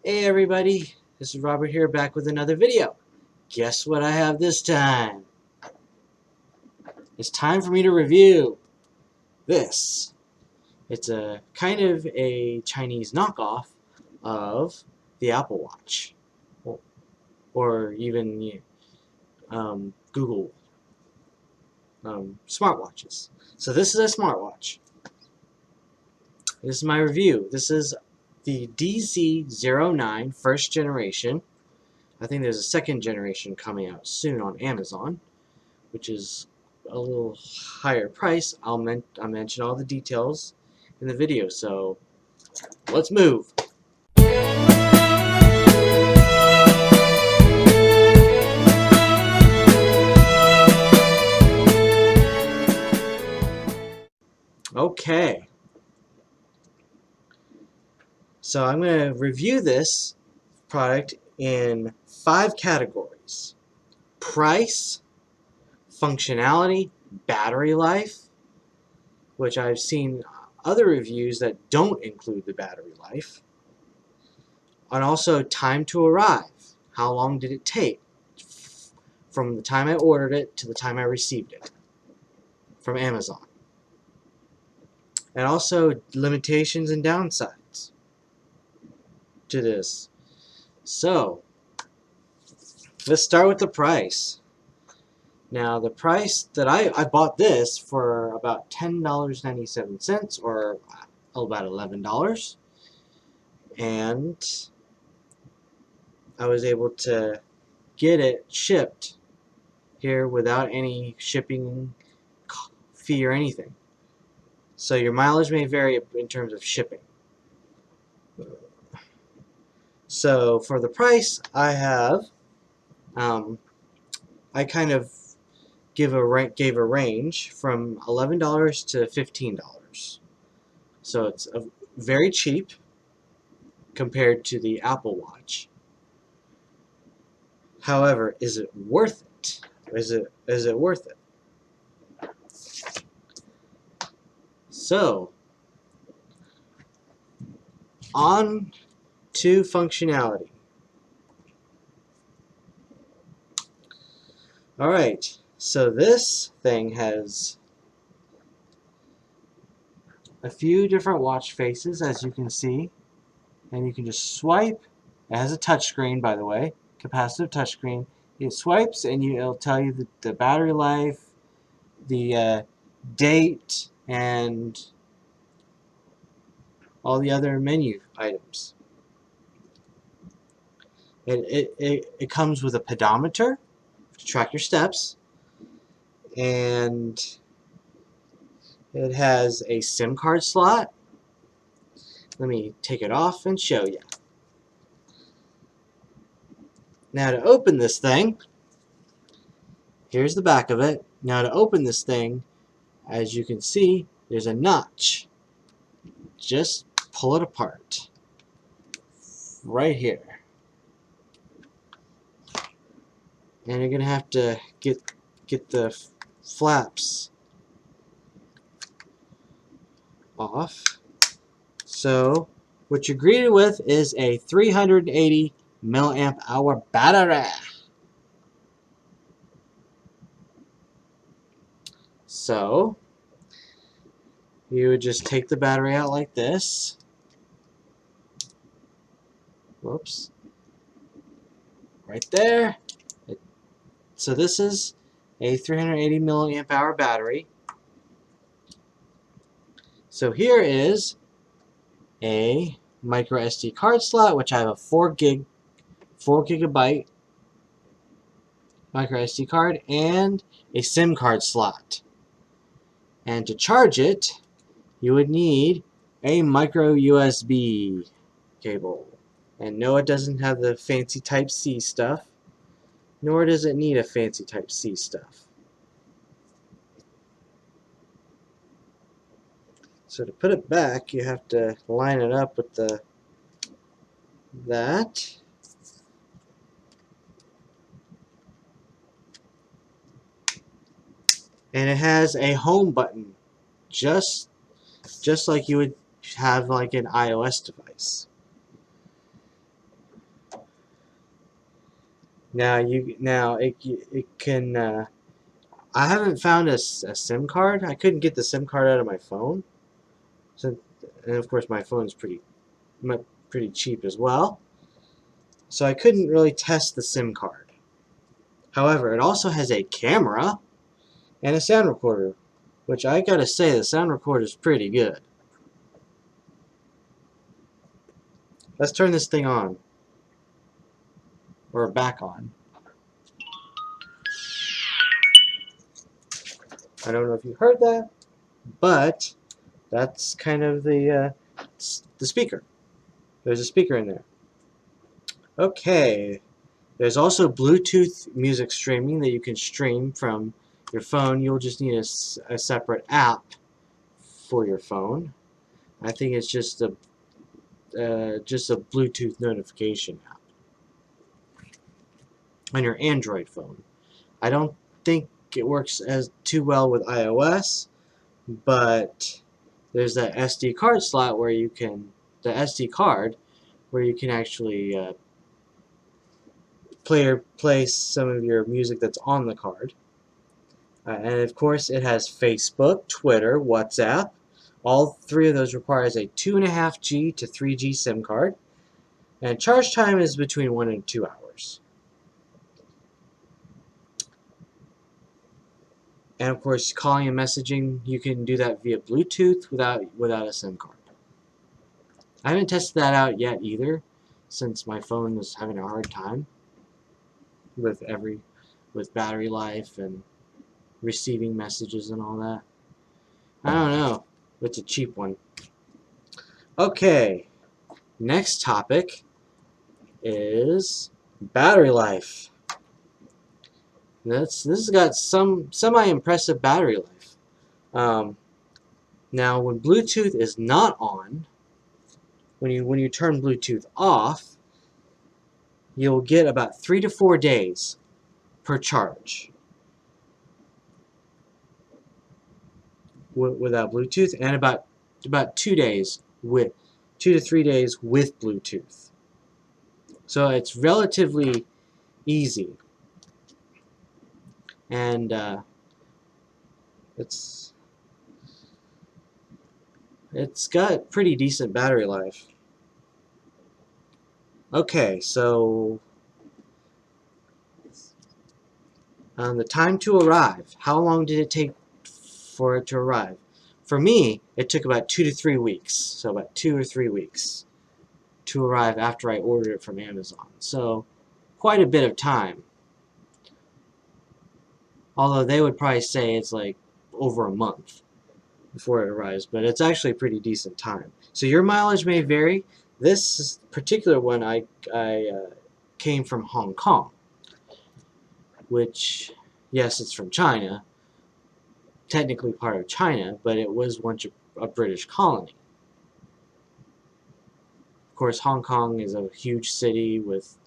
Hey everybody, this is Robert here back with another video. Guess what I have this time? It's time for me to review this. It's a kind of a Chinese knockoff of the Apple Watch, or even Google smartwatches. So this is a smartwatch. This is my review. This is the DZ09 first generation. I think there's a second generation coming out soon on Amazon, which is a little higher price. I'll mention all the details in the video, so let's move. Okay. So I'm going to review this product in 5 categories: price, functionality, battery life, which I've seen other reviews that don't include the battery life, and also time to arrive. How long did it take from the time I ordered it to the time I received it from Amazon, and also limitations and downsides to this. So let's start with the price. Now the price that I bought this for about $10.97, or about $11, and I was able to get it shipped here without any shipping fee or anything. So your mileage may vary in terms of shipping. So for the price, I have I kind of gave a range from $11 to $15. So it's very cheap compared to the Apple Watch. However, is it worth it? Is it worth it? So on to functionality. Alright, so this thing has a few different watch faces, as you can see, and you can just swipe. It has a touchscreen, by the way, capacitive touchscreen. It swipes and it'll tell you the battery life, the date, and all the other menu items. It comes with a pedometer to track your steps, and it has a SIM card slot. Let me take it off and show you. Now to open this thing, here's the back of it. Now to open this thing, as you can see, there's a notch. Just pull it apart right here. And you're gonna have to get the flaps off. So what you're greeted with is a 380 milliamp hour battery. So you would just take the battery out like this. Whoops. Right there. So this is a 380 milliamp hour battery. So here is a micro SD card slot, which I have a 4 gigabyte micro SD card, and a SIM card slot. And to charge it, you would need a micro USB cable. And no, it doesn't have the fancy Type-C stuff, nor does it need a fancy Type-C stuff. So to put it back, you have to line it up with that. And it has a home button, just like you would have like an iOS device. Now it can. I haven't found a SIM card. I couldn't get the SIM card out of my phone. So, and of course my phone's pretty cheap as well. So I couldn't really test the SIM card. However, it also has a camera and a sound recorder, which I gotta say the sound recorder is pretty good. Let's turn this thing on. Or back on. I don't know if you heard that, but that's kind of the speaker. There's a speaker in there. Okay. There's also Bluetooth music streaming that you can stream from your phone. You'll just need a separate app for your phone. I think it's just a Bluetooth notification app on your Android phone. I don't think it works as too well with iOS, but there's that SD card slot where you can actually play some of your music that's on the card. And of course, it has Facebook, Twitter, WhatsApp. All three of those requires a 2.5G to 3G SIM card. And charge time is between 1 and 2 hours. And of course, calling and messaging, you can do that via Bluetooth without a SIM card. I haven't tested that out yet either, since my phone was having a hard time with battery life and receiving messages and all that. I don't know. It's a cheap one. Okay, next topic is battery life. This has got some semi-impressive battery life. Now, when Bluetooth is not on, when you turn Bluetooth off, you'll get about 3 to 4 days per charge without Bluetooth, and about 2 days with 2 to 3 days with Bluetooth. So it's relatively easy, and it's got pretty decent battery life. Okay, so the time to arrive. How long did it take for it to arrive? For me, it took about 2 to 3 weeks. So about 2 or 3 weeks to arrive after I ordered it from Amazon. So quite a bit of time. Although they would probably say it's like over a month before it arrives, but it's actually a pretty decent time. So your mileage may vary. This particular one I came from Hong Kong, which, yes, it's from China, technically part of China, but it was once a British colony. Of course, Hong Kong is a huge city with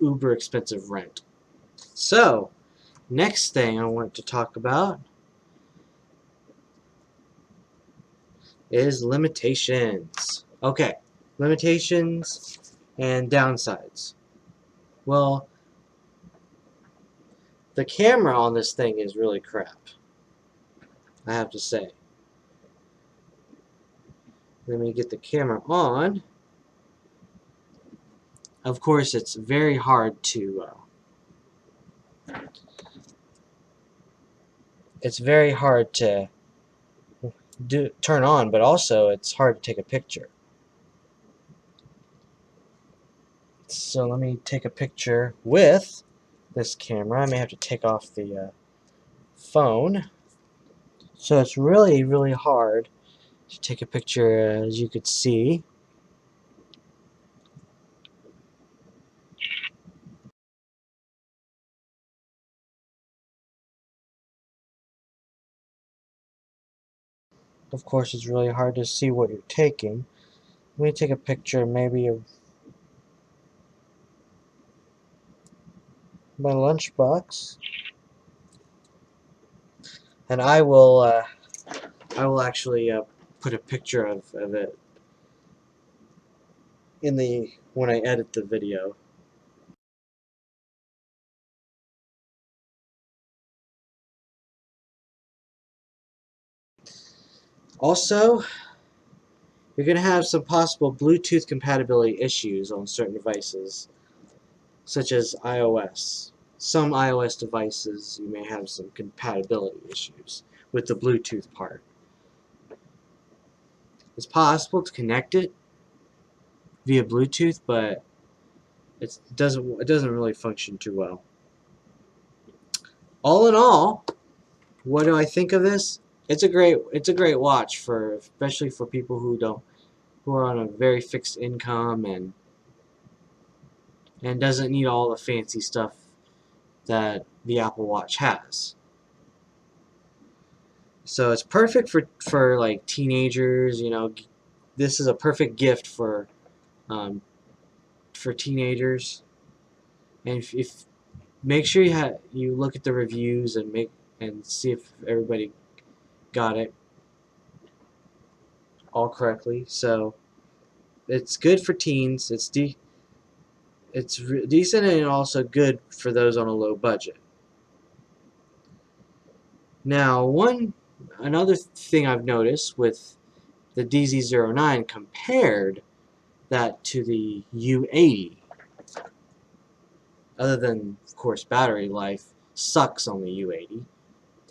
uber expensive rent. So, next thing I want to talk about is limitations. Okay, limitations and downsides. Well, the camera on this thing is really crap, I have to say. Let me get the camera on. Of course, it's very hard to turn on, but also it's hard to take a picture. So let me take a picture with this camera. I may have to take off the phone. So it's really, really hard to take a picture, as you could see. Of course, it's really hard to see what you're taking. Let me take a picture maybe of my lunchbox, and I will actually put a picture of it when I edit the video. Also, you're going to have some possible Bluetooth compatibility issues on certain devices, such as iOS. Some iOS devices, you may have some compatibility issues with the Bluetooth part. It's possible to connect it via Bluetooth, but it doesn't really function too well. All in all, what do I think of this? It's a great watch, for especially for people who are on a very fixed income and doesn't need all the fancy stuff that the Apple Watch has. So it's perfect for like teenagers. You know, this is a perfect gift for teenagers. And if make sure you look at the reviews and see if everybody got it all correctly. So it's good for teens. It's decent and also good for those on a low budget. Now, another thing I've noticed with the DZ09 compared that to the U80, other than, of course, battery life sucks on the U80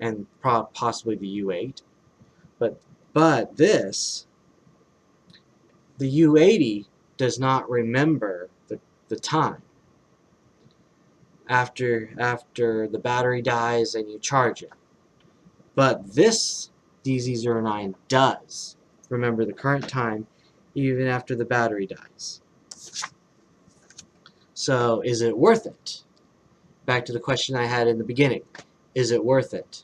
and possibly the U8, but the U80 does not remember the time after the battery dies and you charge it. But this DZ09 does remember the current time even after the battery dies. So is it worth it? Back to the question I had in the beginning. Is it worth it?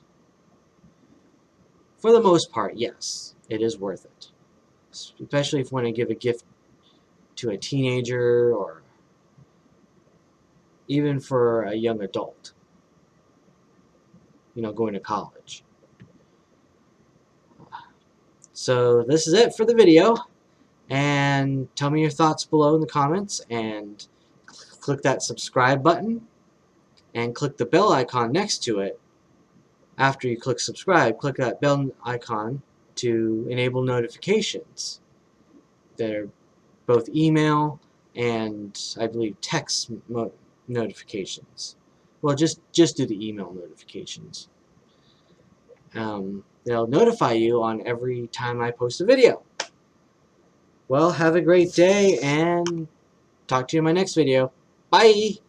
For the most part, yes, it is worth it. Especially if you want to give a gift to a teenager or even for a young adult, you know, going to college. So this is it for the video, and tell me your thoughts below in the comments, and click that subscribe button and click the bell icon next to it. After you click subscribe, click that bell icon to enable notifications that are both email and I believe text notifications. Well, just do the email notifications. They'll notify you on every time I post a video. Well, have a great day and talk to you in my next video. Bye!